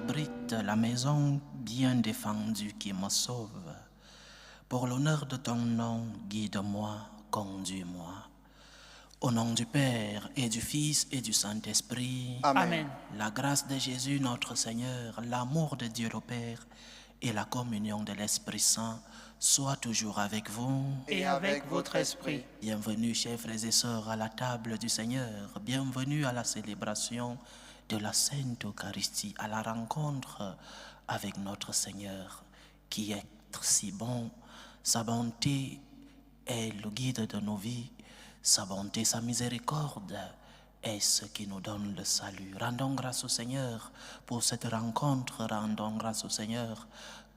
abrite la maison bien défendue qui me sauve. Pour l'honneur de ton nom, guide-moi, conduis-moi. Au nom du Père et du Fils et du Saint-Esprit. Amen. La grâce de Jésus notre Seigneur, l'amour de Dieu le Père et la communion de l'Esprit Saint soient toujours avec vous. Et avec votre esprit. Bienvenue, chers frères et sœurs, à la table du Seigneur. Bienvenue à la célébration de la Sainte Eucharistie, à la rencontre avec notre Seigneur qui est si bon. Sa bonté est le guide de nos vies. Sa bonté, sa miséricorde est ce qui nous donne le salut. Rendons grâce au Seigneur pour cette rencontre. Rendons grâce au Seigneur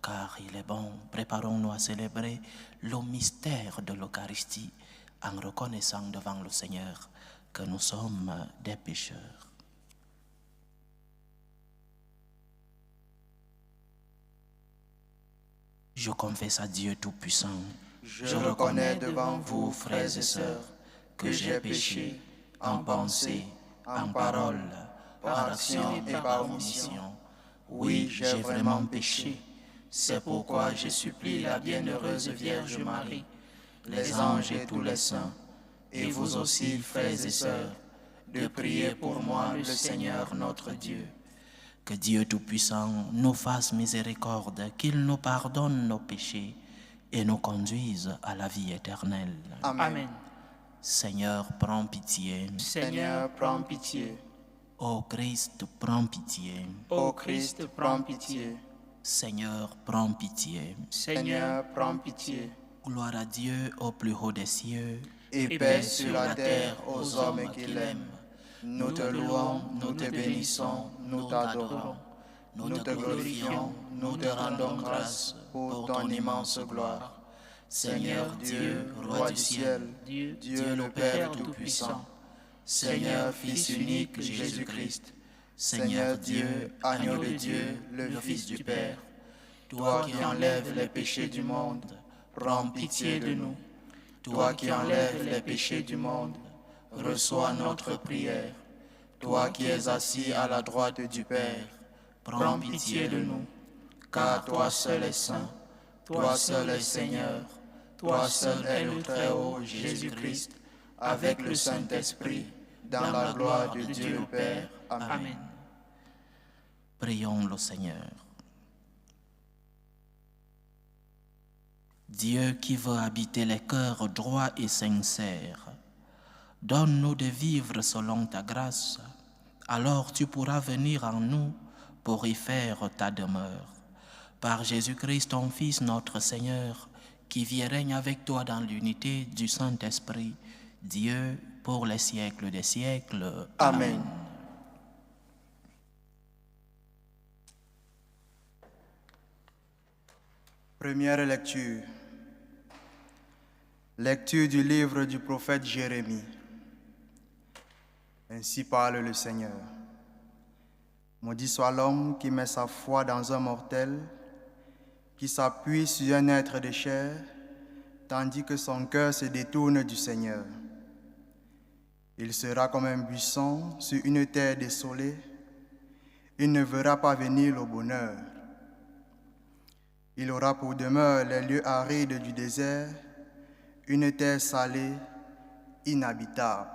car il est bon. Préparons-nous à célébrer le mystère de l'Eucharistie en reconnaissant devant le Seigneur que nous sommes des pécheurs. Je confesse à Dieu Tout-Puissant. Je reconnais devant vous, frères et sœurs, que j'ai péché en pensée, en parole, par action et par omission. Oui, j'ai vraiment péché. C'est pourquoi je supplie la bienheureuse Vierge Marie, les anges et tous les saints, et vous aussi, frères et sœurs, de prier pour moi le Seigneur notre Dieu. Que Dieu Tout-Puissant nous fasse miséricorde, qu'il nous pardonne nos péchés et nous conduise à la vie éternelle. Amen. Seigneur, prends pitié. Seigneur, prends pitié. Ô Christ, prends pitié. Ô Christ, prends pitié. Seigneur, prends pitié. Seigneur, prends pitié. Gloire à Dieu au plus haut des cieux. Et paix sur la terre aux hommes qui l'aiment. Nous te louons, nous te bénissons, nous t'adorons. Nous te glorifions, nous te rendons grâce pour ton immense gloire. Seigneur Dieu, Roi du ciel, Dieu le Père Tout-Puissant, Seigneur Fils unique Jésus-Christ, Seigneur Dieu, Agneau de Dieu, le Fils du Père, toi qui enlèves les péchés du monde, prends pitié de nous. Toi qui enlèves les péchés du monde, reçois notre prière. Toi qui es assis à la droite du Père, prends pitié de nous, car toi seul es saint, toi seul es Seigneur, toi seul es le Très-Haut Jésus-Christ, avec le Saint-Esprit, dans la gloire de Dieu le Père. Amen. Prions le Seigneur. Dieu qui veut habiter les cœurs droits et sincères, donne-nous de vivre selon ta grâce, alors tu pourras venir en nous pour y faire ta demeure. Par Jésus-Christ, ton Fils, notre Seigneur, qui vit et règne avec toi dans l'unité du Saint-Esprit, Dieu, pour les siècles des siècles. Amen. Première lecture. Lecture du livre du prophète Jérémie. Ainsi parle le Seigneur. Maudit soit l'homme qui met sa foi dans un mortel, qui s'appuie sur un être de chair, tandis que son cœur se détourne du Seigneur. Il sera comme un buisson sur une terre désolée. Il ne verra pas venir le bonheur. Il aura pour demeure les lieux arides du désert, une terre salée, inhabitable.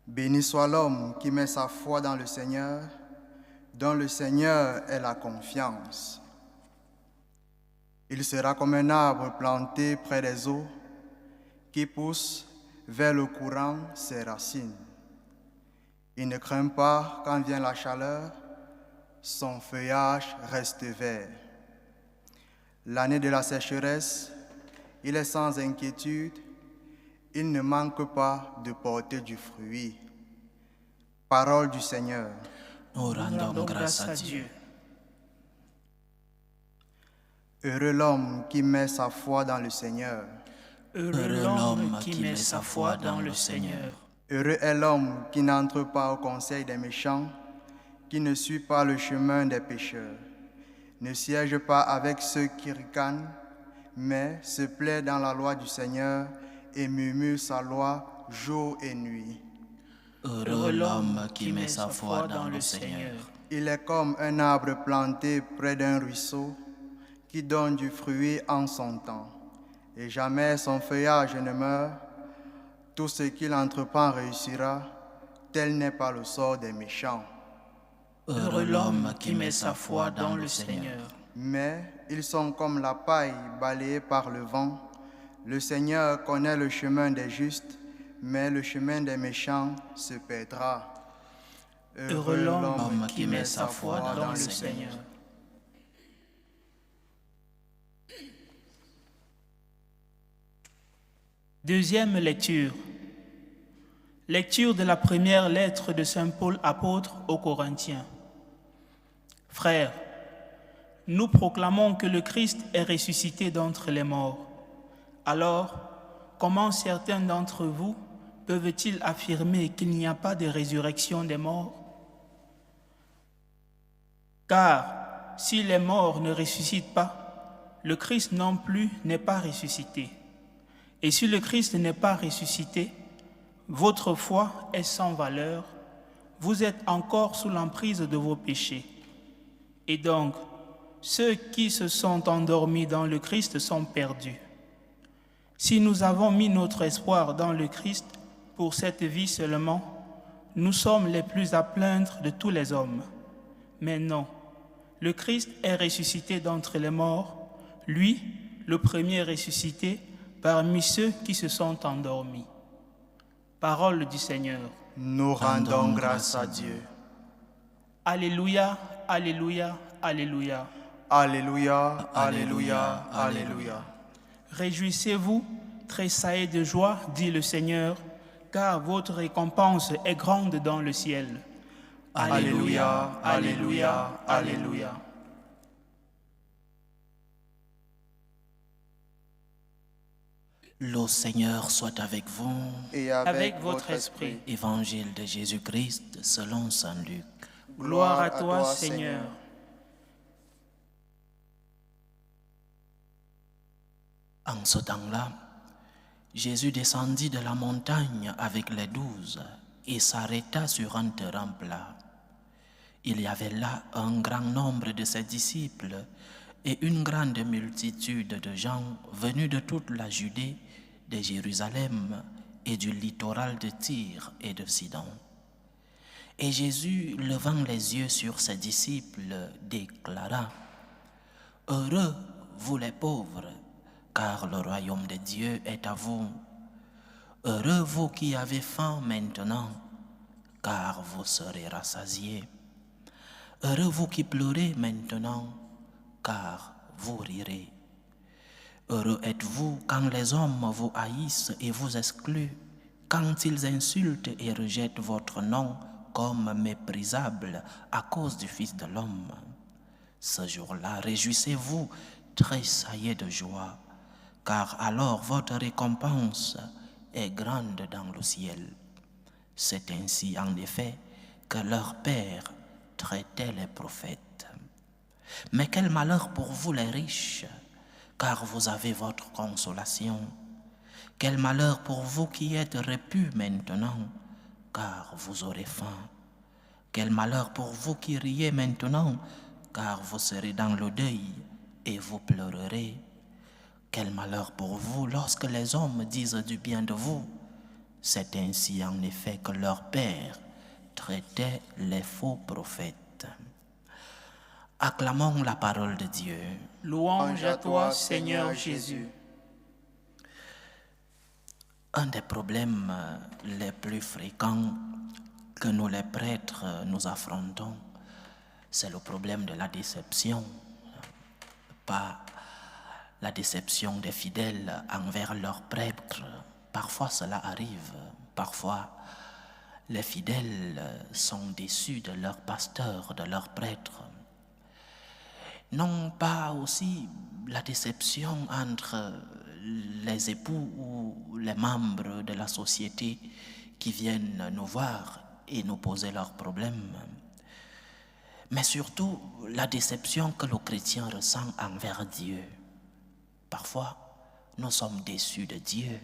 Béni soit l'homme qui met sa foi dans le Seigneur, dont le Seigneur est la confiance. Il sera comme un arbre planté près des eaux, qui pousse vers le courant ses racines. Il ne craint pas quand vient la chaleur, son feuillage reste vert. L'année de la sécheresse, il est sans inquiétude, il ne manque pas de porter du fruit. Parole du Seigneur. Nous rendons grâce à Dieu. Heureux l'homme qui met sa foi dans le Seigneur. Heureux l'homme qui met sa foi dans le Seigneur. Heureux est l'homme qui n'entre pas au conseil des méchants, qui ne suit pas le chemin des pécheurs, ne siège pas avec ceux qui ricanent, mais se plaît dans la loi du Seigneur et murmure sa loi jour et nuit. Heureux l'homme qui met sa foi dans le Seigneur. Il est comme un arbre planté près d'un ruisseau qui donne du fruit en son temps, et jamais son feuillage ne meurt. Tout ce qu'il entreprend réussira, tel n'est pas le sort des méchants. Heureux l'homme qui met sa foi dans le Seigneur. Mais ils sont comme la paille balayée par le vent. Le Seigneur connaît le chemin des justes, mais le chemin des méchants se perdra. Heureux l'homme qui met sa foi dans le Seigneur. Deuxième lecture. Lecture de la première lettre de Saint Paul apôtre aux Corinthiens. Frères, nous proclamons que le Christ est ressuscité d'entre les morts. Alors, comment certains d'entre vous peuvent-ils affirmer qu'il n'y a pas de résurrection des morts? Car si les morts ne ressuscitent pas, le Christ non plus n'est pas ressuscité. Et si le Christ n'est pas ressuscité, votre foi est sans valeur, vous êtes encore sous l'emprise de vos péchés. Et donc, ceux qui se sont endormis dans le Christ sont perdus. Si nous avons mis notre espoir dans le Christ pour cette vie seulement, nous sommes les plus à plaindre de tous les hommes. Mais non, le Christ est ressuscité d'entre les morts, lui, le premier ressuscité, parmi ceux qui se sont endormis. Parole du Seigneur. Nous rendons grâce à Dieu. Alléluia, alléluia, alléluia. Alléluia, alléluia, alléluia. Réjouissez-vous, tressaillez de joie, dit le Seigneur, car votre récompense est grande dans le ciel. Alléluia, alléluia, alléluia. Le Seigneur soit avec vous. Et Avec votre esprit. Évangile de Jésus-Christ selon Saint Luc. Gloire à toi, Seigneur. En ce temps-là, Jésus descendit de la montagne avec les 12 et s'arrêta sur un terrain plat. Il y avait là un grand nombre de ses disciples et une grande multitude de gens venus de toute la Judée, de Jérusalem et du littoral de Tyr et de Sidon. Et Jésus, levant les yeux sur ses disciples, déclara : « Heureux, vous les pauvres, car le royaume de Dieu est à vous. Heureux vous qui avez faim maintenant, car vous serez rassasiés. Heureux vous qui pleurez maintenant, car vous rirez. Heureux êtes-vous quand les hommes vous haïssent et vous excluent, quand ils insultent et rejettent votre nom comme méprisable à cause du Fils de l'homme. Ce jour-là, réjouissez-vous, tressaillez de joie, car alors votre récompense est grande dans le ciel. C'est ainsi en effet que leur Père traitait les prophètes. Mais quel malheur pour vous les riches, car vous avez votre consolation. Quel malheur pour vous qui êtes repus maintenant, car vous aurez faim. Quel malheur pour vous qui riez maintenant, car vous serez dans le deuil et vous pleurerez. Quel malheur pour vous lorsque les hommes disent du bien de vous. C'est ainsi en effet que leur Père traitait les faux prophètes. Acclamons la parole de Dieu. Louange à toi, Seigneur Jésus. Un des problèmes les plus fréquents que nous les prêtres nous affrontons, c'est le problème de la déception. Pas la déception des fidèles envers leurs prêtres. Parfois cela arrive. Parfois les fidèles sont déçus de leur pasteur, de leurs prêtres. Non pas aussi la déception entre les époux ou les membres de la société qui viennent nous voir et nous poser leurs problèmes, mais surtout la déception que le chrétien ressent envers Dieu. Parfois, nous sommes déçus de Dieu.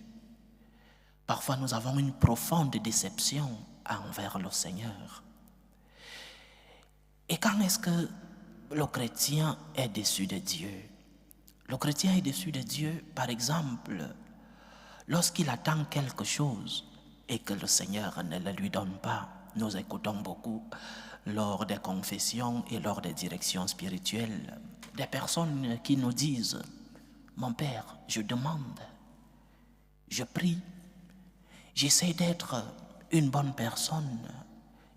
Parfois, nous avons une profonde déception envers le Seigneur. Et quand est-ce que le chrétien est déçu de Dieu? Le chrétien est déçu de Dieu, par exemple, lorsqu'il attend quelque chose et que le Seigneur ne le lui donne pas. Nous écoutons beaucoup lors des confessions et lors des directions spirituelles des personnes qui nous disent: mon Père, je demande, je prie, j'essaie d'être une bonne personne,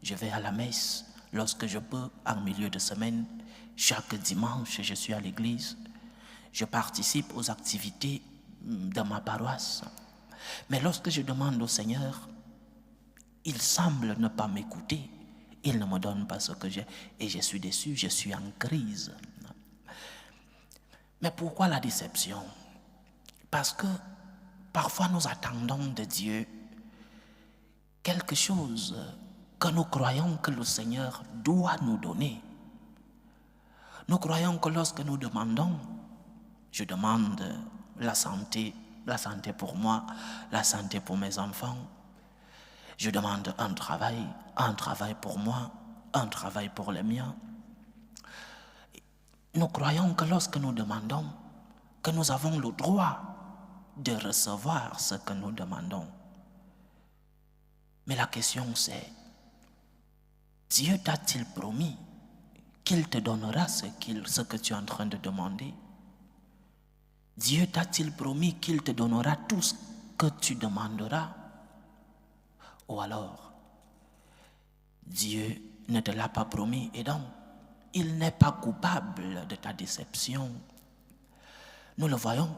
je vais à la messe lorsque je peux en milieu de semaine, chaque dimanche je suis à l'église, je participe aux activités de ma paroisse. Mais lorsque je demande au Seigneur, il semble ne pas m'écouter, il ne me donne pas ce que j'ai et je suis déçu, je suis en crise. Mais pourquoi la déception? Parce que parfois nous attendons de Dieu quelque chose que nous croyons que le Seigneur doit nous donner. Nous croyons que lorsque nous demandons, je demande la santé pour moi, la santé pour mes enfants, je demande un travail pour moi, un travail pour les miens. Nous croyons que lorsque nous demandons, que nous avons le droit de recevoir ce que nous demandons. Mais la question c'est, Dieu t'a-t-il promis qu'il te donnera ce que tu es en train de demander? Dieu t'a-t-il promis qu'il te donnera tout ce que tu demanderas? Ou alors, Dieu ne te l'a pas promis et donc, il n'est pas coupable de ta déception. Nous le voyons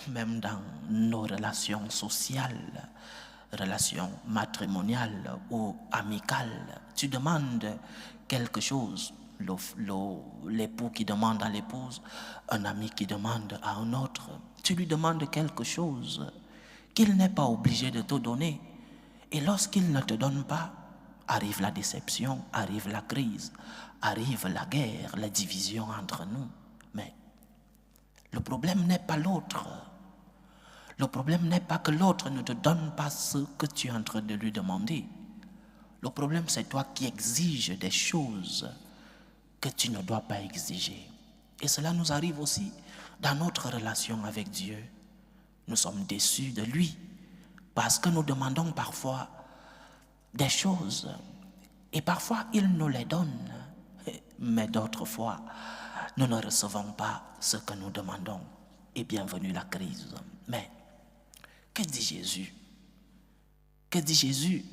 même dans nos relations sociales, relations matrimoniales ou amicales. Tu demandes quelque chose, l'époux qui demande à l'épouse, un ami qui demande à un autre, tu lui demandes quelque chose qu'il n'est pas obligé de te donner. Et lorsqu'il ne te donne pas, arrive la déception, arrive la crise, arrive la guerre, la division entre nous. Mais le problème n'est pas l'autre. Le problème n'est pas que l'autre ne te donne pas ce que tu es en train de lui demander. Le problème, c'est toi qui exiges des choses que tu ne dois pas exiger. Et cela nous arrive aussi dans notre relation avec Dieu. Nous sommes déçus de lui parce que nous demandons parfois des choses et parfois il nous les donne. Mais d'autres fois, nous ne recevons pas ce que nous demandons. Et bienvenue la crise. Mais que dit Jésus? Que dit Jésus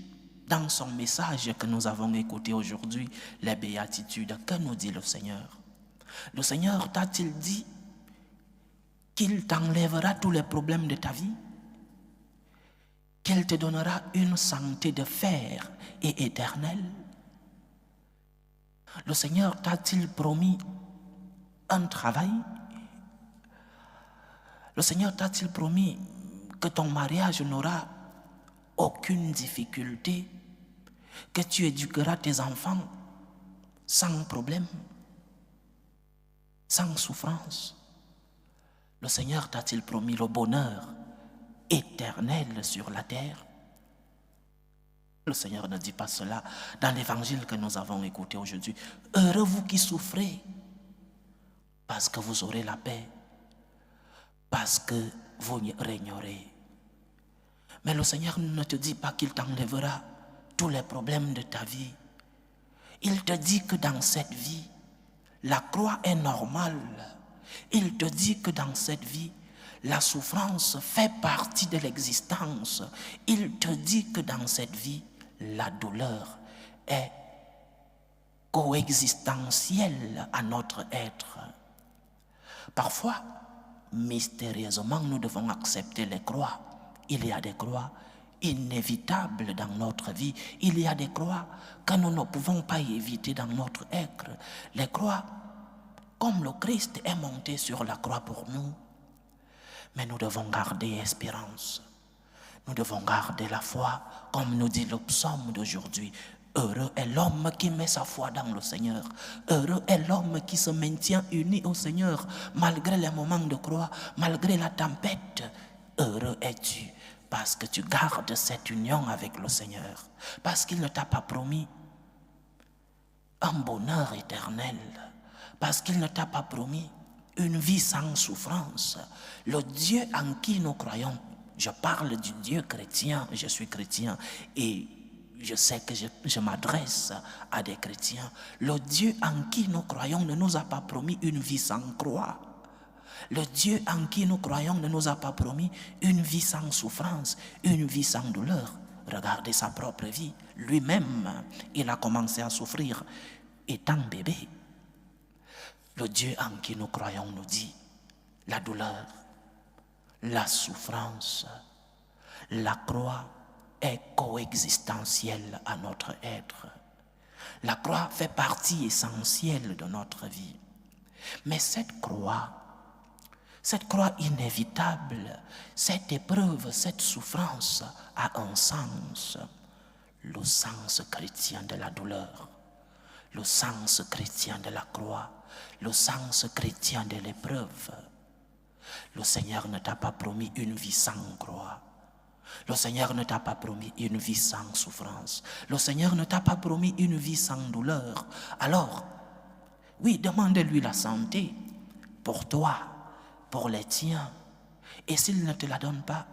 dans son message que nous avons écouté aujourd'hui, les béatitudes? Que nous dit le Seigneur? Le Seigneur t'a-t-il dit qu'il t'enlèvera tous les problèmes de ta vie? Qu'il te donnera une santé de fer et éternelle? Le Seigneur t'a-t-il promis un travail? Le Seigneur t'a-t-il promis que ton mariage n'aura aucune difficulté, que tu éduqueras tes enfants sans problème, sans souffrance? Le Seigneur t'a-t-il promis le bonheur éternel sur la terre? Le Seigneur ne dit pas cela dans l'évangile que nous avons écouté aujourd'hui. Heureux vous qui souffrez, parce que vous aurez la paix, parce que vous régnerez. Mais le Seigneur ne te dit pas qu'il t'enlèvera tous les problèmes de ta vie. Il te dit que dans cette vie, la croix est normale. Il te dit que dans cette vie, la souffrance fait partie de l'existence. Il te dit que dans cette vie, la douleur est coexistentielle à notre être. Parfois, mystérieusement, nous devons accepter les croix. Il y a des croix inévitables dans notre vie. Il y a des croix que nous ne pouvons pas éviter dans notre être. Les croix, comme le Christ est monté sur la croix pour nous. Mais nous devons garder espérance. Nous devons garder la foi, comme nous dit le psaume d'aujourd'hui. Heureux est l'homme qui met sa foi dans le Seigneur. Heureux est l'homme qui se maintient uni au Seigneur, malgré les moments de croix, malgré la tempête. Heureux es-tu, parce que tu gardes cette union avec le Seigneur. Parce qu'il ne t'a pas promis un bonheur éternel, parce qu'il ne t'a pas promis une vie sans souffrance. Le Dieu en qui nous croyons, je parle du Dieu chrétien, je suis chrétien et je sais que je m'adresse à des chrétiens. Le Dieu en qui nous croyons ne nous a pas promis une vie sans croix. Le Dieu en qui nous croyons ne nous a pas promis une vie sans souffrance, une vie sans douleur. Regardez sa propre vie. Lui-même, il a commencé à souffrir étant bébé. Le Dieu en qui nous croyons nous dit la douleur, la souffrance, la croix est coexistentielle à notre être. La croix fait partie essentielle de notre vie. Mais cette croix inévitable, cette épreuve, cette souffrance a un sens. Le sens chrétien de la douleur, le sens chrétien de la croix, le sens chrétien de l'épreuve. Le Seigneur ne t'a pas promis une vie sans croix. Le Seigneur ne t'a pas promis une vie sans souffrance. Le Seigneur ne t'a pas promis une vie sans douleur. Alors, oui, demande-lui la santé pour toi, pour les tiens. Et s'il ne te la donne pas,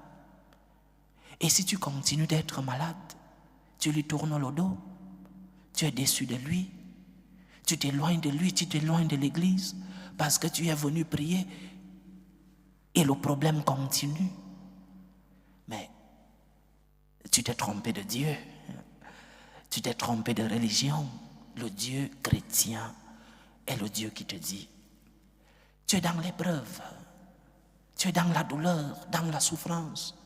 et si tu continues d'être malade, tu lui tournes le dos, tu es déçu de lui, tu t'éloignes de lui, tu t'éloignes de l'église parce que tu es venu prier et le problème continue. Mais tu t'es trompé de Dieu, tu t'es trompé de religion. Le Dieu chrétien est le Dieu qui te dit, tu es dans l'épreuve, tu es dans la douleur, dans la souffrance.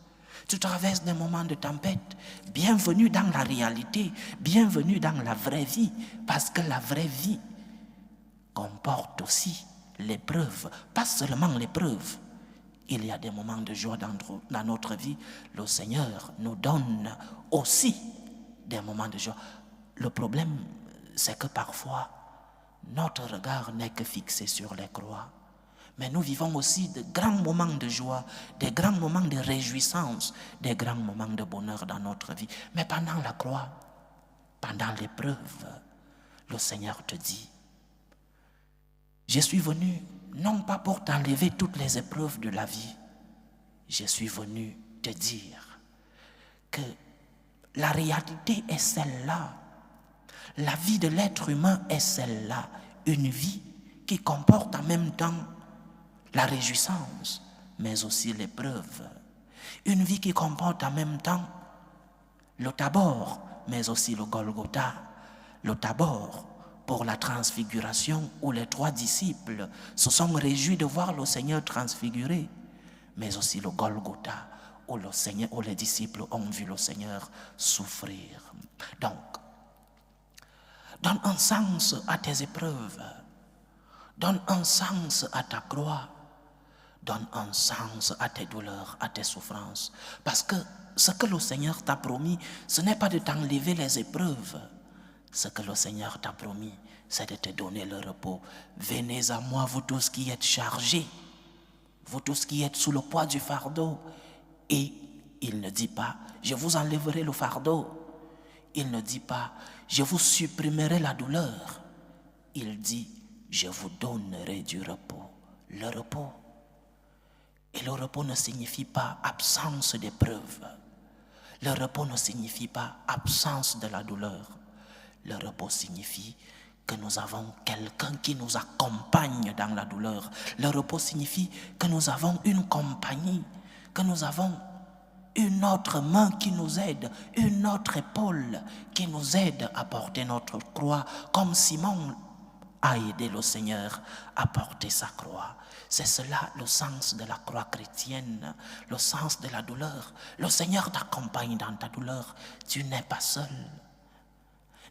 Tu traverses des moments de tempête. Bienvenue dans la réalité, bienvenue dans la vraie vie, parce que la vraie vie comporte aussi l'épreuve, pas seulement l'épreuve. Il y a des moments de joie dans notre vie. Le Seigneur nous donne aussi des moments de joie. Le problème, c'est que parfois, notre regard n'est que fixé sur les croix. Mais nous vivons aussi de grands moments de joie, des grands moments de réjouissance, des grands moments de bonheur dans notre vie. Mais pendant la croix, pendant l'épreuve, le Seigneur te dit, je suis venu non pas pour t'enlever toutes les épreuves de la vie, je suis venu te dire que la réalité est celle-là. La vie de l'être humain est celle-là. Une vie qui comporte en même temps la réjouissance, mais aussi l'épreuve. Une vie qui comporte en même temps le Tabor, mais aussi le Golgotha. Le Tabor pour la transfiguration où les 3 disciples se sont réjouis de voir le Seigneur transfiguré, mais aussi le Golgotha où les disciples ont vu le Seigneur souffrir. Donc, donne un sens à tes épreuves, donne un sens à ta croix, donne un sens à tes douleurs, à tes souffrances. Parce que ce que le Seigneur t'a promis, ce n'est pas de t'enlever les épreuves. Ce que le Seigneur t'a promis, c'est de te donner le repos. Venez à moi, vous tous qui êtes chargés, vous tous qui êtes sous le poids du fardeau. Et il ne dit pas, je vous enlèverai le fardeau. Il ne dit pas, je vous supprimerai la douleur. Il dit, je vous donnerai du repos. Le repos. Et le repos ne signifie pas absence d'épreuve. Le repos ne signifie pas absence de la douleur. Le repos signifie que nous avons quelqu'un qui nous accompagne dans la douleur. Le repos signifie que nous avons une compagnie, que nous avons une autre main qui nous aide, une autre épaule qui nous aide à porter notre croix, comme Simon a aidé le Seigneur à porter sa croix. C'est cela le sens de la croix chrétienne, le sens de la douleur. Le Seigneur t'accompagne dans ta douleur. Tu n'es pas seul.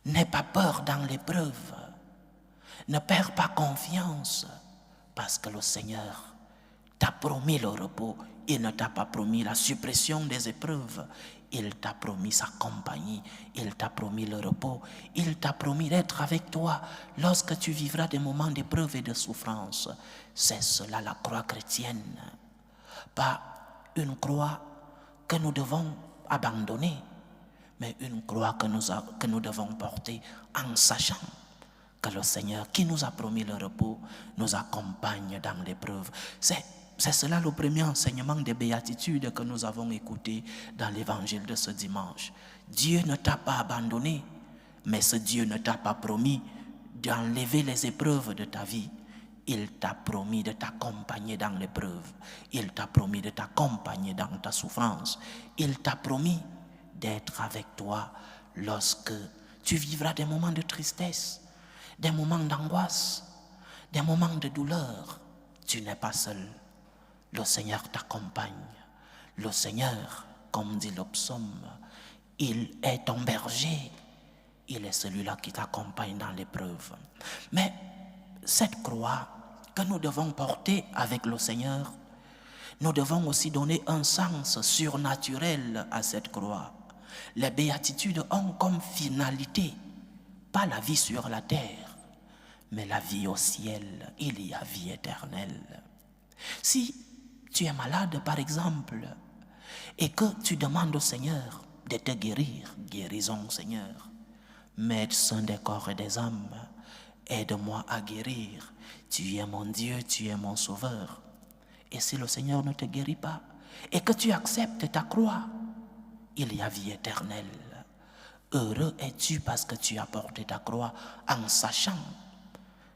N'aie pas peur dans l'épreuve. Ne perds pas confiance parce que le Seigneur t'a promis le repos. Il ne t'a pas promis la suppression des épreuves. Il t'a promis sa compagnie. Il t'a promis le repos. Il t'a promis d'être avec toi lorsque tu vivras des moments d'épreuve et de souffrance. C'est cela la croix chrétienne. Pas une croix que nous devons abandonner, mais une croix que nous devons porter en sachant que le Seigneur, qui nous a promis le repos, nous accompagne dans l'épreuve. C'est cela le premier enseignement des béatitudes que nous avons écouté dans l'évangile de ce dimanche. Dieu ne t'a pas abandonné, mais ce Dieu ne t'a pas promis d'enlever les épreuves de ta vie. Il t'a promis de t'accompagner dans l'épreuve. Il t'a promis de t'accompagner dans ta souffrance. Il t'a promis d'être avec toi lorsque tu vivras des moments de tristesse, des moments d'angoisse, des moments de douleur. Tu n'es pas seul. Le Seigneur t'accompagne. Le Seigneur, comme dit le psaume, il est ton berger. Il est celui-là qui t'accompagne dans l'épreuve. Mais cette croix que nous devons porter avec le Seigneur, nous devons aussi donner un sens surnaturel à cette croix. Les béatitudes ont comme finalité, pas la vie sur la terre, mais la vie au ciel. Il y a vie éternelle. Si tu es malade, par exemple, et que tu demandes au Seigneur de te guérir, guérison, Seigneur. Médecin des corps et des âmes, aide-moi à guérir. Tu es mon Dieu, tu es mon Sauveur. Et si le Seigneur ne te guérit pas, et que tu acceptes ta croix, il y a vie éternelle. Heureux es-tu parce que tu as porté ta croix en sachant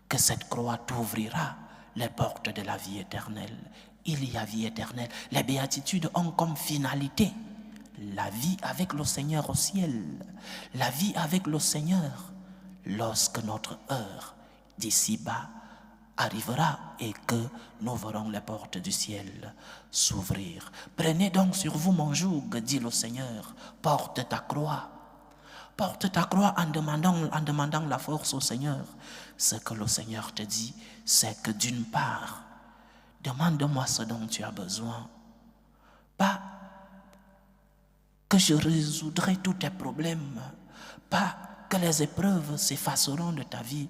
que cette croix t'ouvrira les portes de la vie éternelle. Il y a vie éternelle. Les béatitudes ont comme finalité la vie avec le Seigneur au ciel, la vie avec le Seigneur lorsque notre heure d'ici-bas arrivera et que nous verrons les portes du ciel s'ouvrir. Prenez donc sur vous mon joug, dit le Seigneur, porte ta croix. Porte ta croix en demandant la force au Seigneur. Ce que le Seigneur te dit, c'est que d'une part, demande-moi ce dont tu as besoin. Pas que je résoudrai tous tes problèmes, pas que les épreuves s'effaceront de ta vie,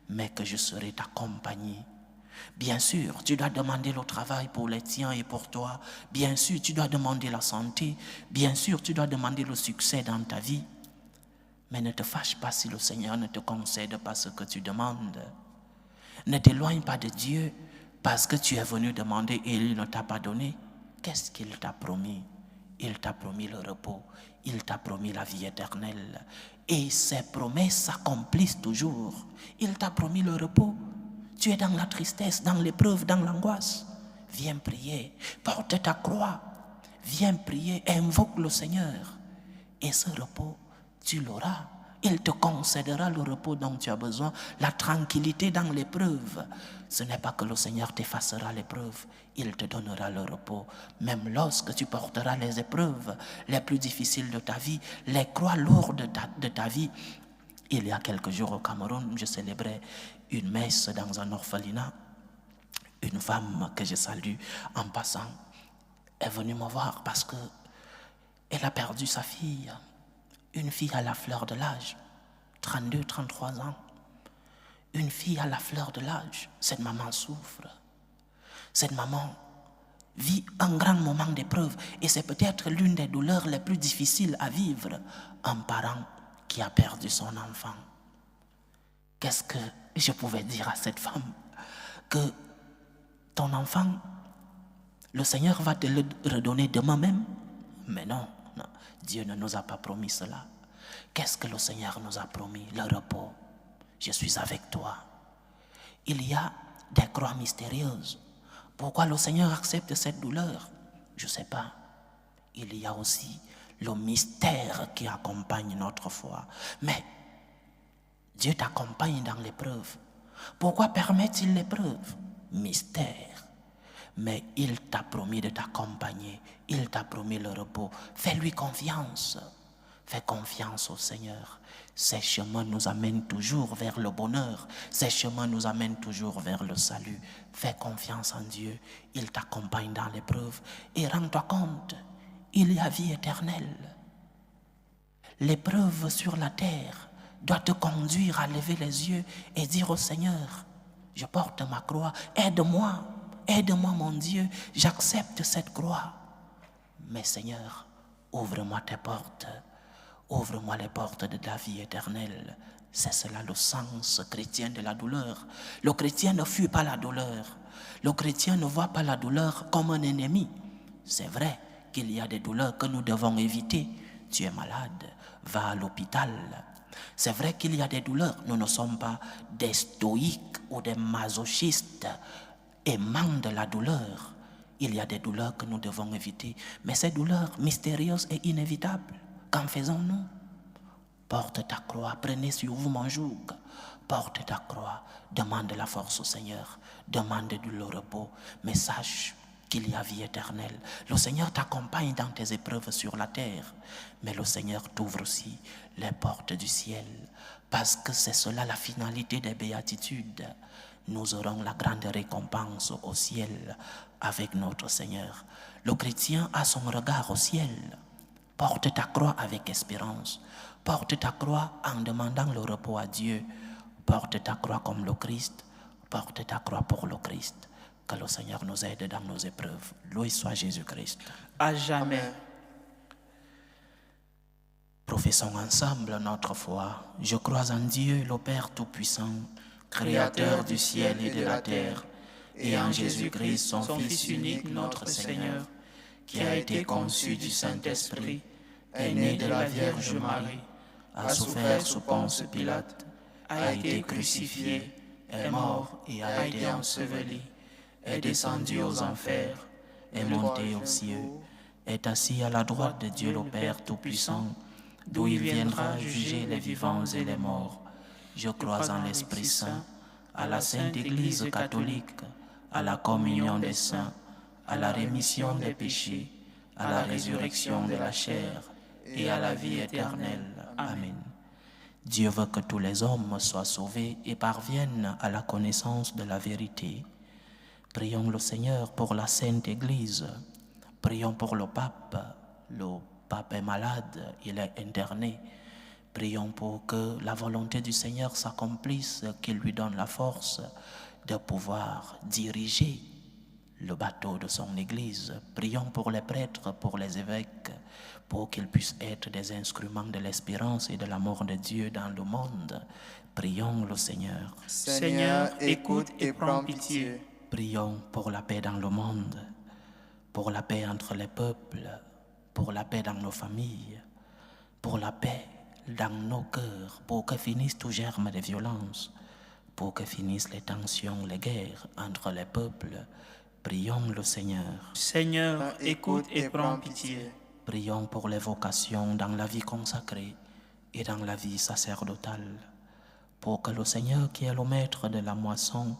mais que je serai ta compagnie. Bien sûr, tu dois demander le travail pour les tiens et pour toi. Bien sûr, tu dois demander la santé. Bien sûr, tu dois demander le succès dans ta vie. Mais ne te fâche pas si le Seigneur ne te concède pas ce que tu demandes. Ne t'éloigne pas de Dieu parce que tu es venu demander et il ne t'a pas donné. Qu'est-ce qu'il t'a promis? Il t'a promis le repos. Il t'a promis la vie éternelle. Et ces promesses s'accomplissent toujours. Il t'a promis le repos. Tu es dans la tristesse, dans l'épreuve, dans l'angoisse. Viens prier. Porte ta croix. Viens prier. Invoque le Seigneur. Et ce repos, tu l'auras. Il te concédera le repos dont tu as besoin, la tranquillité dans l'épreuve. Ce n'est pas que le Seigneur t'effacera l'épreuve, il te donnera le repos. Même lorsque tu porteras les épreuves les plus difficiles de ta vie, les croix lourdes de ta vie. Il y a quelques jours au Cameroun, je célébrais une messe dans un orphelinat. Une femme que je salue en passant est venue me voir parce qu'elle a perdu sa fille. Une fille à la fleur de l'âge, 32, 33 ans. Une fille à la fleur de l'âge. Cette maman souffre. Cette maman vit un grand moment d'épreuve. Et c'est peut-être l'une des douleurs les plus difficiles à vivre. Un parent qui a perdu son enfant. Qu'est-ce que je pouvais dire à cette femme? Que ton enfant, le Seigneur va te le redonner demain même? Mais non. Dieu ne nous a pas promis cela. Qu'est-ce que le Seigneur nous a promis? Le repos. Je suis avec toi. Il y a des croix mystérieuses. Pourquoi le Seigneur accepte cette douleur? Je ne sais pas. Il y a aussi le mystère qui accompagne notre foi. Mais Dieu t'accompagne dans l'épreuve. Pourquoi permet-il l'épreuve? Mystère. Mais il t'a promis de t'accompagner. Il t'a promis le repos. Fais-lui confiance. Fais confiance au Seigneur. Ces chemins nous amènent toujours vers le bonheur. Ces chemins nous amènent toujours vers le salut. Fais confiance en Dieu. Il t'accompagne dans l'épreuve. Et rends-toi compte, il y a vie éternelle. L'épreuve sur la terre doit te conduire à lever les yeux et dire au Seigneur, je porte ma croix, aide-moi. Aide-moi mon Dieu, j'accepte cette croix. Mais Seigneur, ouvre-moi tes portes. Ouvre-moi les portes de la vie éternelle C'est cela le sens chrétien de la douleur. Le chrétien ne fuit pas la douleur. Le chrétien ne voit pas la douleur comme un ennemi. C'est vrai qu'il y a des douleurs que nous devons éviter. Tu es malade, va à l'hôpital. C'est vrai qu'il y a des douleurs. Nous ne sommes pas des stoïques ou des masochistes aimants de la douleur. Il y a des douleurs que nous devons éviter. Mais ces douleurs mystérieuses et inévitables, qu'en faisons-nous? Porte ta croix, prenez sur vous mon joug. Porte ta croix, demande la force au Seigneur, demande le repos, mais sache qu'il y a vie éternelle. Le Seigneur t'accompagne dans tes épreuves sur la terre, mais le Seigneur t'ouvre aussi les portes du ciel, parce que c'est cela la finalité des béatitudes. Nous aurons la grande récompense au ciel avec notre Seigneur. Le chrétien a son regard au ciel. Porte ta croix avec espérance. Porte ta croix en demandant le repos à Dieu. Porte ta croix comme le Christ. Porte ta croix pour le Christ. Que le Seigneur nous aide dans nos épreuves. Loué soit Jésus-Christ. À jamais. Amen. Professons ensemble notre foi. Je crois en Dieu, le Père Tout-Puissant, Créateur du ciel et de la terre, et en Jésus-Christ, son Fils unique, notre Seigneur, qui a été conçu du Saint-Esprit, est né de la Vierge Marie, a souffert sous Ponce Pilate, a été crucifié, est mort et a été enseveli, est descendu aux enfers, est monté aux cieux, est assis à la droite de Dieu le Père Tout-Puissant, d'où il viendra juger les vivants et les morts. Je crois en l'Esprit Saint, à la Sainte Église catholique, à la communion des saints, à la rémission des péchés, à la résurrection de la chair et à la vie éternelle. Amen. Dieu veut que tous les hommes soient sauvés et parviennent à la connaissance de la vérité. Prions le Seigneur pour la Sainte Église. Prions pour le pape. Le pape est malade, il est interné. Prions pour que la volonté du Seigneur s'accomplisse, qu'il lui donne la force de pouvoir diriger le bateau de son Église. Prions pour les prêtres, pour les évêques, pour qu'ils puissent être des instruments de l'espérance et de l'amour de Dieu dans le monde. Prions le Seigneur. Seigneur, écoute et prends pitié. Prions pour la paix dans le monde, pour la paix entre les peuples, pour la paix dans nos familles, pour la paix dans nos cœurs, pour que finisse tout germe de violence, pour que finissent les tensions, les guerres entre les peuples. Prions le Seigneur. Seigneur, écoute et prends pitié. Prions pour les vocations dans la vie consacrée et dans la vie sacerdotale, pour que le Seigneur, qui est le maître de la moisson,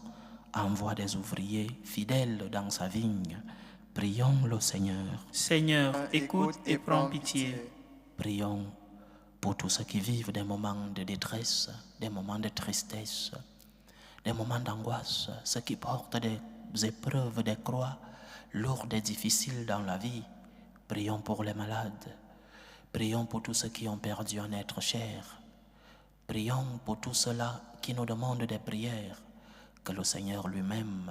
envoie des ouvriers fidèles dans sa vigne. Prions le Seigneur. Seigneur, écoute et prends pitié. Prions pour tous ceux qui vivent des moments de détresse, des moments de tristesse, des moments d'angoisse, ceux qui portent des épreuves, des croix lourdes et difficiles dans la vie. Prions pour les malades. Prions pour tous ceux qui ont perdu un être cher. Prions pour tous ceux-là qui nous demandent des prières. Que le Seigneur lui-même,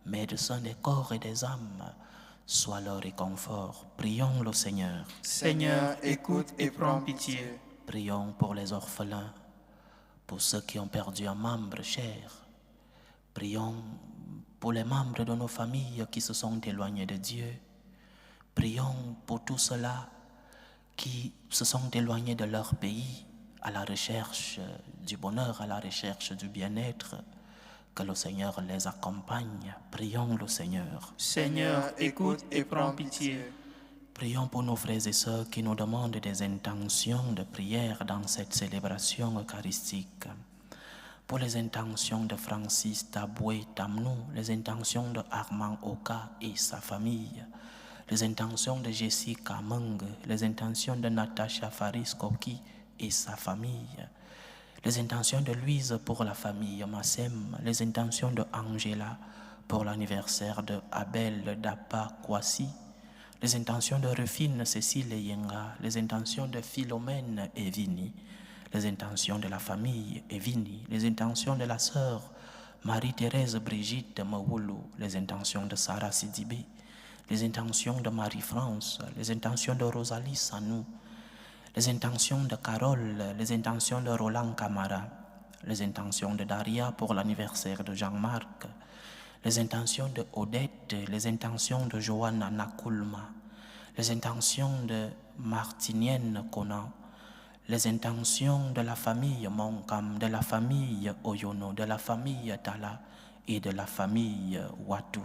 médecin des corps et des âmes, soit leur réconfort. Prions le Seigneur. Seigneur, écoute et prends pitié. Prions pour les orphelins, pour ceux qui ont perdu un membre cher. Prions pour les membres de nos familles qui se sont éloignés de Dieu. Prions pour tous ceux-là qui se sont éloignés de leur pays à la recherche du bonheur, à la recherche du bien-être. Que le Seigneur les accompagne. Prions le Seigneur. Seigneur, écoute et prends pitié. Prions pour nos frères et sœurs qui nous demandent des intentions de prière dans cette célébration eucharistique. Pour les intentions de Francis Taboué Tamnou, les intentions de Armand Oka et sa famille, les intentions de Jessica Meng, les intentions de Natacha Faris-Koki et sa famille, les intentions de Louise pour la famille Massem, les intentions de Angela pour l'anniversaire de Abel Dapa Kwasi, les intentions de Rufine Cécile Yenga, les intentions de Philomène Evini, les intentions de la famille Evini, les intentions de la sœur Marie-Thérèse Brigitte Mawulu, les intentions de Sarah Sidibé, les intentions de Marie-France, les intentions de Rosalie Sanou, les intentions de Carole, les intentions de Roland Camara, les intentions de Daria pour l'anniversaire de Jean-Marc, les intentions de Odette, les intentions de Johanna Nakulma, les intentions de Martinienne Conan, les intentions de la famille Monkam, de la famille Oyono, de la famille Tala et de la famille Watu.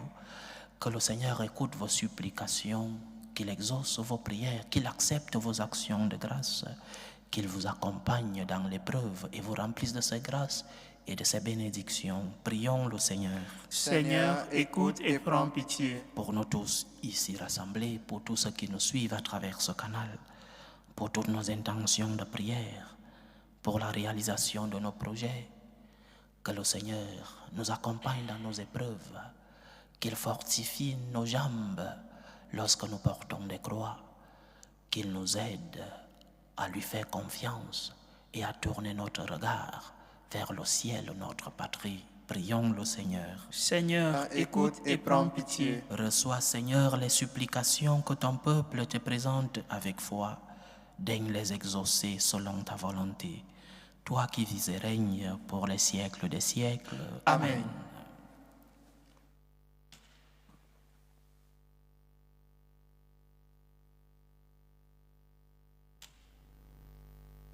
Que le Seigneur écoute vos supplications, qu'il exauce vos prières, qu'il accepte vos actions de grâce, qu'il vous accompagne dans l'épreuve et vous remplisse de ses grâces et de ses bénédictions. Prions le Seigneur. Seigneur, écoute et prends pitié. Pour nous tous ici rassemblés, pour tous ceux qui nous suivent à travers ce canal, pour toutes nos intentions de prière, pour la réalisation de nos projets, que le Seigneur nous accompagne dans nos épreuves, qu'il fortifie nos jambes lorsque nous portons des croix, qu'il nous aide à lui faire confiance et à tourner notre regard vers le ciel, notre patrie. Prions le Seigneur. Seigneur, écoute et prends pitié. Reçois, Seigneur, les supplications que ton peuple te présente avec foi. Daigne les exaucer selon ta volonté. Toi qui vis et règnes pour les siècles des siècles. Amen.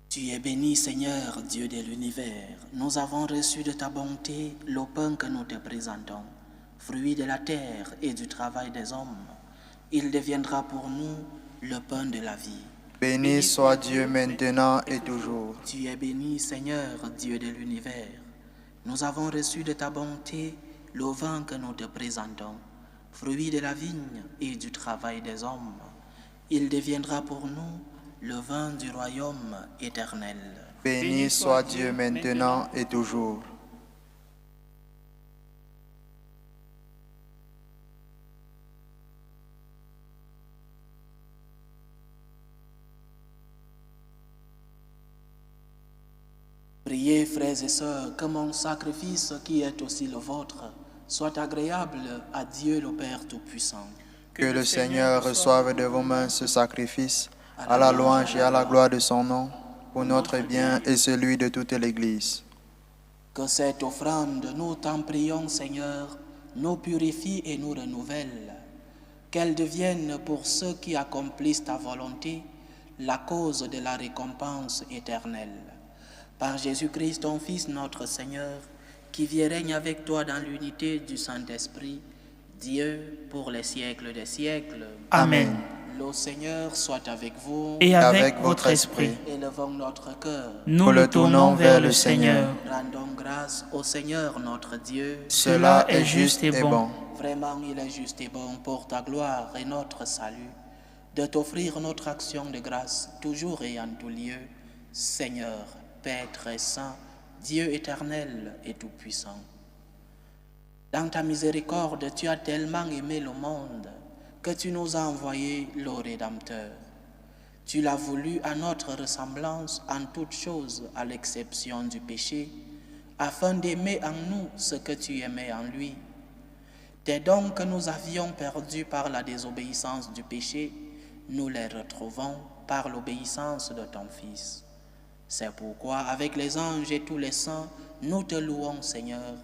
Tu es béni, Seigneur, Dieu de l'univers. Nous avons reçu de ta bonté le pain que nous te présentons, fruit de la terre et du travail des hommes. Il deviendra pour nous le pain de la vie. Béni soit Dieu maintenant et toujours. Tu es béni, Seigneur, Dieu de l'univers. Nous avons reçu de ta bonté le vin que nous te présentons, fruit de la vigne et du travail des hommes. Il deviendra pour nous le vin du royaume éternel. Béni soit Dieu maintenant et toujours. Priez, frères et sœurs, que mon sacrifice, qui est aussi le vôtre, soit agréable à Dieu le Père Tout-Puissant. Que le Seigneur reçoive de vos mains ce sacrifice, à la louange et à la gloire de son nom, pour notre bien et celui de toute l'Église. Que cette offrande, nous t'en prions, Seigneur, nous purifie et nous renouvelle. Qu'elle devienne pour ceux qui accomplissent ta volonté la cause de la récompense éternelle. Par Jésus-Christ, ton Fils, notre Seigneur, qui vit et règne avec toi dans l'unité du Saint-Esprit, Dieu pour les siècles des siècles. Amen. Le Seigneur soit avec vous. Et avec votre esprit. Élevons notre cœur. Nous le tournons vers le Seigneur. Rendons grâce au Seigneur notre Dieu. Cela est juste et bon. Vraiment, il est juste et bon pour ta gloire et notre salut, de t'offrir notre action de grâce, toujours et en tout lieu, Seigneur, Père très saint, Dieu éternel et tout-puissant. Dans ta miséricorde, tu as tellement aimé le monde que tu nous as envoyé le Rédempteur. Tu l'as voulu à notre ressemblance en toutes choses, à l'exception du péché, afin d'aimer en nous ce que tu aimais en lui. Tes dons que nous avions perdus par la désobéissance du péché, nous les retrouvons par l'obéissance de ton Fils. C'est pourquoi, avec les anges et tous les saints, nous te louons, Seigneur,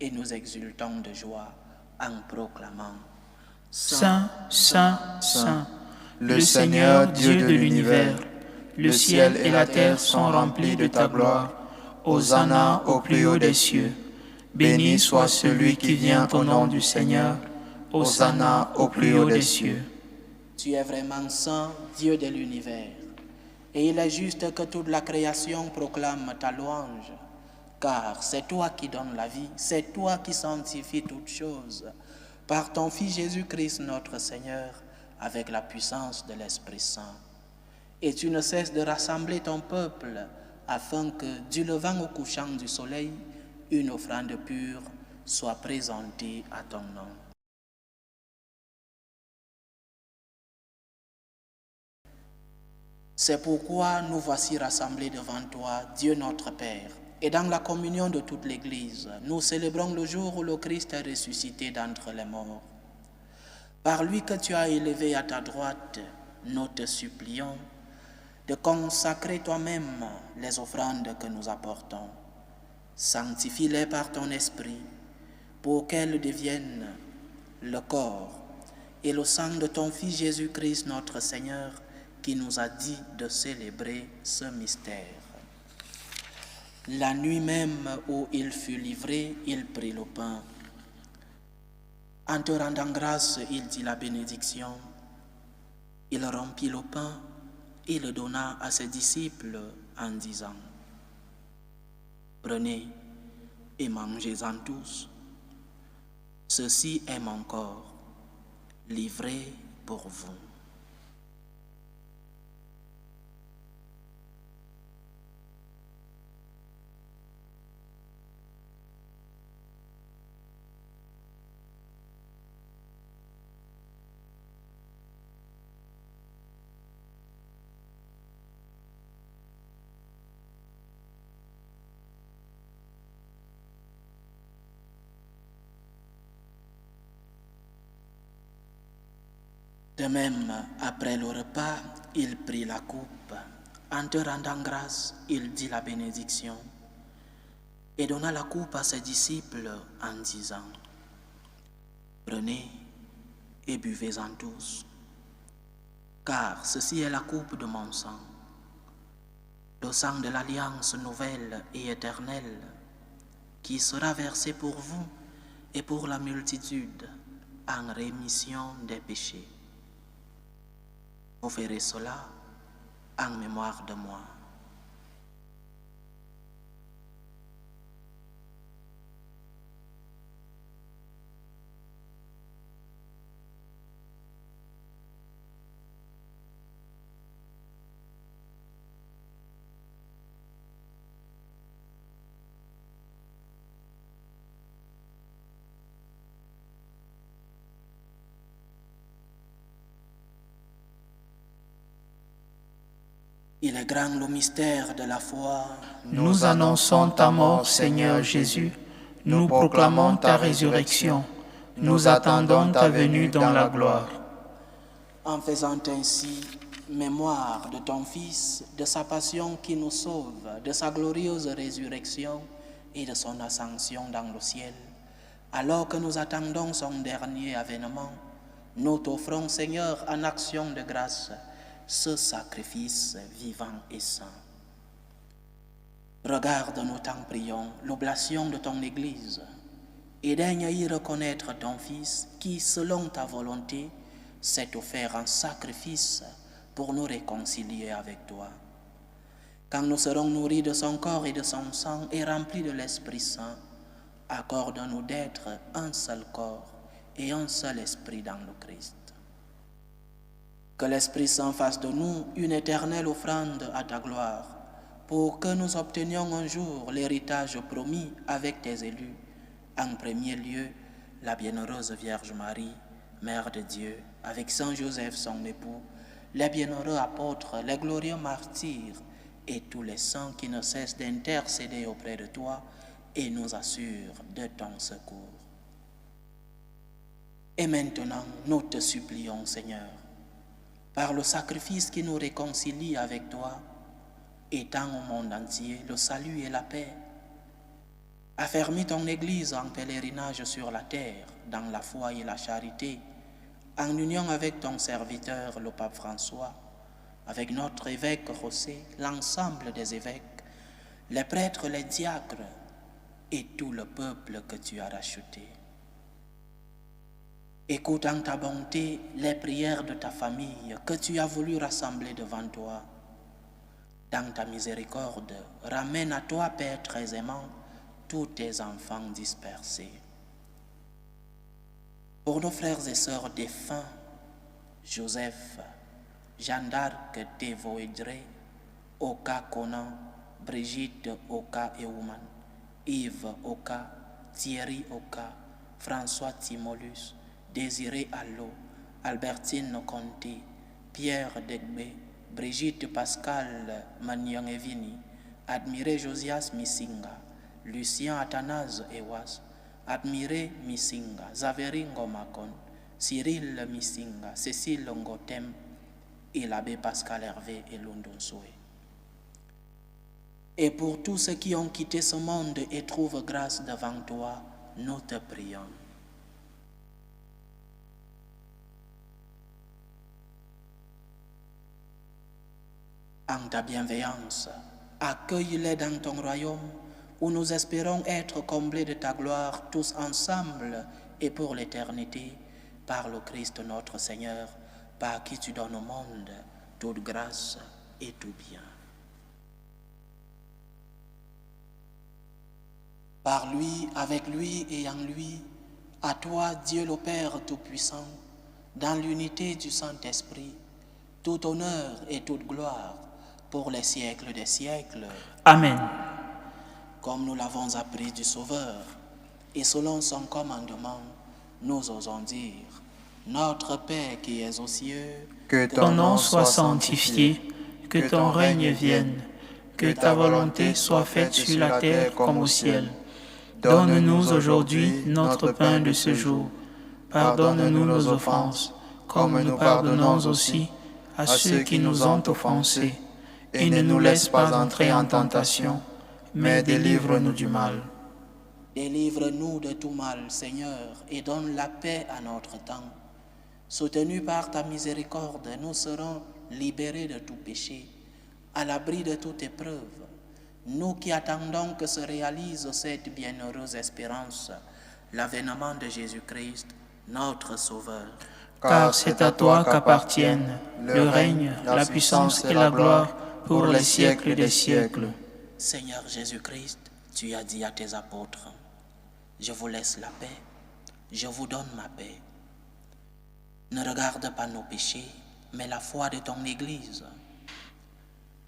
et nous exultons de joie en proclamant: Saint, Saint, Saint, le Seigneur Dieu de l'univers, le ciel et la terre sont remplis de ta gloire. Hosanna au plus haut des cieux. Béni soit celui qui vient au nom du Seigneur. Hosanna au plus haut des cieux. Tu es vraiment saint, Dieu de l'univers, et il est juste que toute la création proclame ta louange, car c'est toi qui donnes la vie, c'est toi qui sanctifies toutes choses, par ton Fils Jésus-Christ notre Seigneur, avec la puissance de l'Esprit Saint. Et tu ne cesses de rassembler ton peuple, afin que, du levant au couchant du soleil, une offrande pure soit présentée à ton nom. C'est pourquoi nous voici rassemblés devant toi, Dieu notre Père, et dans la communion de toute l'Église, nous célébrons le jour où le Christ est ressuscité d'entre les morts. Par lui que tu as élevé à ta droite, nous te supplions de consacrer toi-même les offrandes que nous apportons, Sanctifie-les par ton esprit, pour qu'elles deviennent le corps et le sang de ton Fils Jésus-Christ notre Seigneur, qui nous a dit de célébrer ce mystère. La nuit même où il fut livré, il prit le pain. En te rendant grâce, il dit la bénédiction. Il rompit le pain et le donna à ses disciples en disant: Prenez et mangez-en tous. Ceci est mon corps, livré pour vous. De même, après le repas, il prit la coupe. En te rendant grâce, il dit la bénédiction et donna la coupe à ses disciples en disant: Prenez et buvez-en tous, car ceci est la coupe de mon sang, le sang de l'alliance nouvelle et éternelle, qui sera versé pour vous et pour la multitude en rémission des péchés. Vous ferez cela en mémoire de moi. Il est grand le mystère de la foi. Nous annonçons ta mort, Seigneur Jésus. Nous proclamons ta résurrection. Nous attendons ta venue dans la gloire. En faisant ainsi mémoire de ton Fils, de sa passion qui nous sauve, de sa glorieuse résurrection et de son ascension dans le ciel, alors que nous attendons son dernier avènement, nous t'offrons, Seigneur, en action de grâce, ce sacrifice vivant et saint. Regarde-nous, t'en prions, l'oblation de ton Église, et daigne y reconnaître ton Fils qui, selon ta volonté, s'est offert en sacrifice pour nous réconcilier avec toi. Quand nous serons nourris de son corps et de son sang et remplis de l'Esprit Saint, accorde-nous d'être un seul corps et un seul esprit dans le Christ. Que l'Esprit Saint fasse de nous une éternelle offrande à ta gloire, pour que nous obtenions un jour l'héritage promis avec tes élus, en premier lieu la bienheureuse Vierge Marie, Mère de Dieu, avec Saint Joseph son époux, les bienheureux apôtres, les glorieux martyrs et tous les saints qui ne cessent d'intercéder auprès de toi et nous assurent de ton secours. Et maintenant, nous te supplions, Seigneur, par le sacrifice qui nous réconcilie avec toi, étends au monde entier le salut et la paix. Affermis ton Église en pèlerinage sur la terre, dans la foi et la charité, en union avec ton serviteur, le pape François, avec notre évêque José, l'ensemble des évêques, les prêtres, les diacres et tout le peuple que tu as racheté. Écoute en ta bonté les prières de ta famille que tu as voulu rassembler devant toi. Dans ta miséricorde, ramène à toi, Père très aimant, tous tes enfants dispersés. Pour nos frères et sœurs défunts, Joseph, Jeanne d'Arc, Thévo Edré, Oka Conan, Brigitte Oka Eumann, Yves Oka, Thierry Oka, François Timolus, Désiré Allo, Albertine Conté, Pierre Degbe, Brigitte Pascal Magnan-Evini, Admiré Josias Misinga, Lucien Athanase Ewas, Admiré Misinga, Zaveri Ngomakon, Cyril Misinga, Cécile Ngotem et l'abbé Pascal Hervé et Londonsoué. et pour tous ceux qui ont quitté ce monde et trouvent grâce devant toi, nous te prions. En ta bienveillance, accueille-les dans ton royaume, où nous espérons être comblés de ta gloire tous ensemble et pour l'éternité, par le Christ notre Seigneur, par qui tu donnes au monde toute grâce et tout bien. Par lui, avec lui et en lui, à toi, Dieu le Père Tout-Puissant, dans l'unité du Saint-Esprit, tout honneur et toute gloire pour les siècles des siècles. Amen. Comme nous l'avons appris du Sauveur, et selon son commandement, nous osons dire, notre Père qui es aux cieux, que ton nom soit sanctifié, que ton règne vienne, que ta volonté soit faite sur la terre comme au ciel. Donne-nous aujourd'hui notre pain de ce jour. Pardonne-nous nos offenses, comme nous pardonnons aussi à ceux qui nous ont offensés. Et ne nous laisse pas entrer en tentation, mais délivre-nous du mal. Délivre-nous de tout mal, Seigneur, et donne la paix à notre temps. Soutenus par ta miséricorde, nous serons libérés de tout péché, à l'abri de toute épreuve. Nous qui attendons que se réalise cette bienheureuse espérance, l'avènement de Jésus-Christ, notre Sauveur. Car c'est à toi qu'appartiennent le règne, la puissance et la gloire pour les siècles des siècles. Seigneur Jésus-Christ, tu as dit à tes apôtres, « Je vous laisse la paix, je vous donne ma paix. Ne regarde pas nos péchés, mais la foi de ton Église.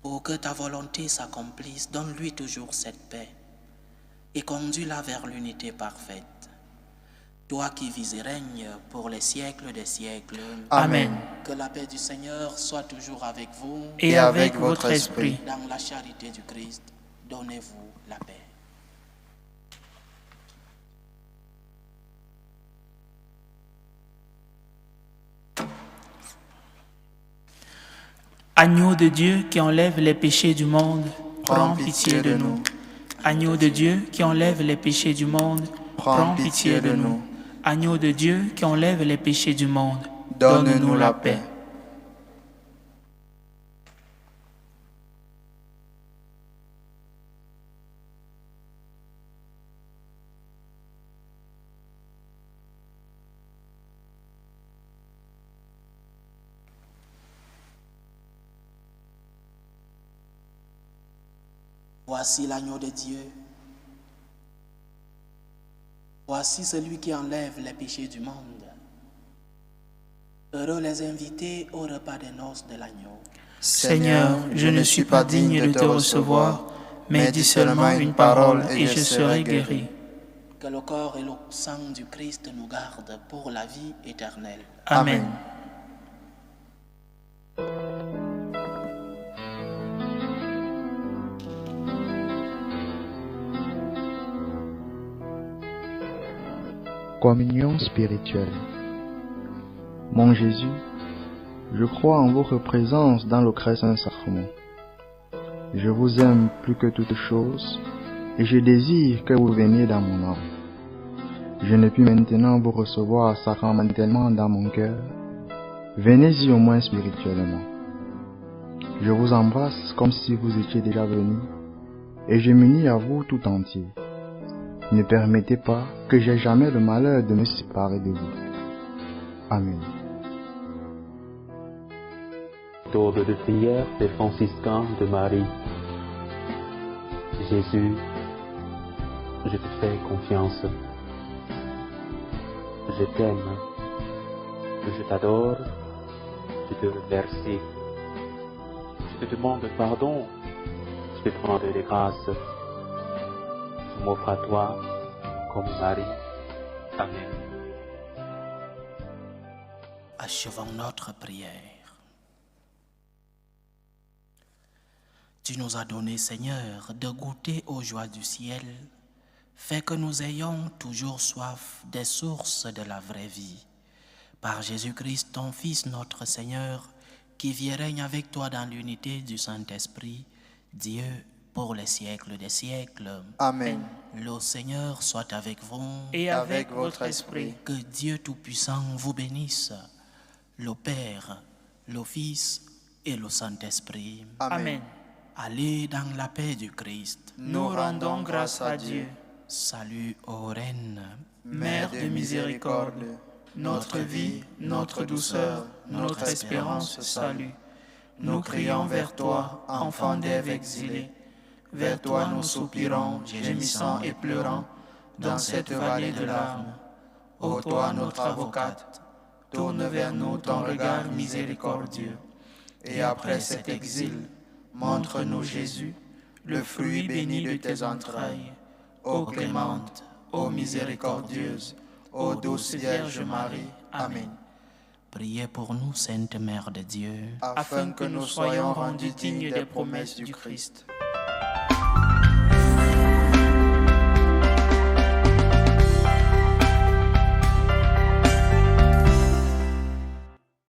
Pour que ta volonté s'accomplisse, donne-lui toujours cette paix et conduis-la vers l'unité parfaite. Toi qui vis et règnes pour les siècles des siècles. Amen. Que la paix du Seigneur soit toujours avec vous. Et avec votre esprit. Dans la charité du Christ, donnez-vous la paix. Agneau de Dieu qui enlève les péchés du monde, prends pitié de nous. Agneau de Dieu qui enlève les péchés du monde, prends pitié de nous. Agneau de Dieu qui enlève les péchés du monde, donne-nous la paix. Voici l'agneau de Dieu. Voici celui qui enlève les péchés du monde. Heureux les invités au repas des noces de l'agneau. Seigneur, je ne suis pas digne de te recevoir, mais dis seulement une parole et je serai guéri. Que le corps et le sang du Christ nous gardent pour la vie éternelle. Amen. Communion spirituelle. Mon Jésus, je crois en votre présence dans le très saint sacrement. Je vous aime plus que toute chose et je désire que vous veniez dans mon âme. Je ne puis maintenant vous recevoir sacramentellement dans mon cœur. Venez-y au moins spirituellement. Je vous embrasse comme si vous étiez déjà venu et je m'unis à vous tout entier. Ne permettez pas que j'aie jamais le malheur de me séparer de vous. Amen. Méthode de prière des franciscains de Marie. Jésus, je te fais confiance. Je t'aime. Je t'adore. Je te remercie. Je te demande pardon. Je te demande des grâces. Je m'offre à toi comme Marie. Amen. Achevons notre prière. Tu nous as donné, Seigneur, de goûter aux joies du ciel. Fais que nous ayons toujours soif des sources de la vraie vie. Par Jésus-Christ, ton Fils, notre Seigneur, qui vit et règne avec toi dans l'unité du Saint-Esprit, Dieu pour les siècles des siècles. Amen. Le Seigneur soit avec vous. Et avec Avec votre esprit. Que Dieu Tout-Puissant vous bénisse, le Père, le Fils et le Saint-Esprit. Amen. Allez dans la paix du Christ. Nous rendons grâce à Dieu. Salut ô Reine. Mère de miséricorde, notre vie, notre douceur, notre espérance, salut. Nous crions vers toi, enfant d'Ève exilée. Vers toi nous soupirons, gémissant et pleurant, dans cette vallée de larmes. Ô toi, notre avocate, tourne vers nous ton regard miséricordieux. Et après cet exil, montre-nous Jésus, le fruit béni de tes entrailles. Ô clémente, ô miséricordieuse, ô douce Vierge Marie. Amen. Priez pour nous, Sainte Mère de Dieu, Afin que nous soyons rendus dignes des promesses du Christ.